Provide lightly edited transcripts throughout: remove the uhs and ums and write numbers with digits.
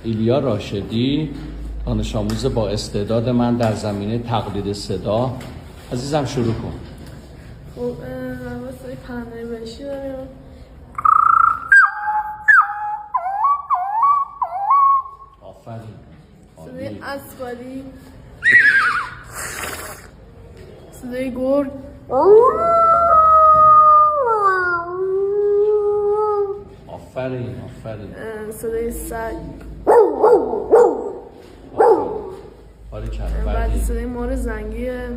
ایلیا راشدی، دانش آموز با استعداد من در زمینه تقلید صدا. عزیزم شروع کن. خب واسه پرنده بهشتی داریم. آفرین. صدای اسفالی، صدای گرگ، آفرین. صدای سگ، باریکلا. بعد صدای مار زنگیه،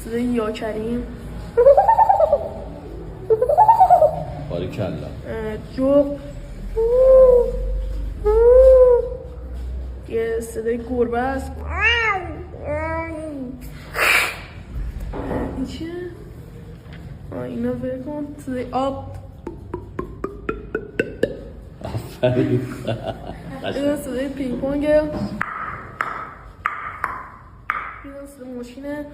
صدای یاکریم، باریکلا. جغ، یه صدای گربه است. این چیه؟ اینا بکن. صدای آب، آفرین. اینا صدای پینگ پونگه، اینا صدای ماشینه،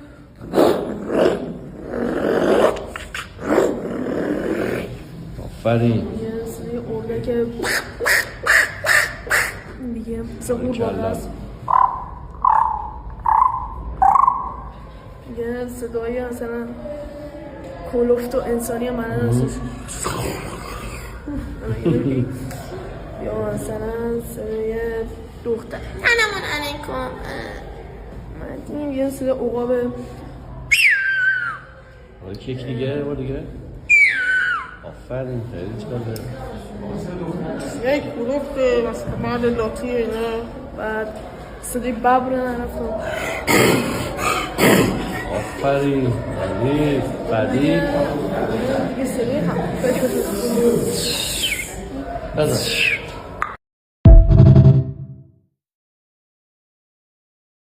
آفرین. یه صدای اردکه، دیگه صدای قورباغه است، یه صدای مثلا کلفت و انسانی من هست. یا مثلا صدای دختر سلام علیکم. من یه صدای عقابه. یکی دیگه، آفرین. خیلی جالب. یک کلفت مثلا بعد لاتی اینا. بعد صدای ببر نرفتم. آفرین. بعدی یه صدای هم بزن.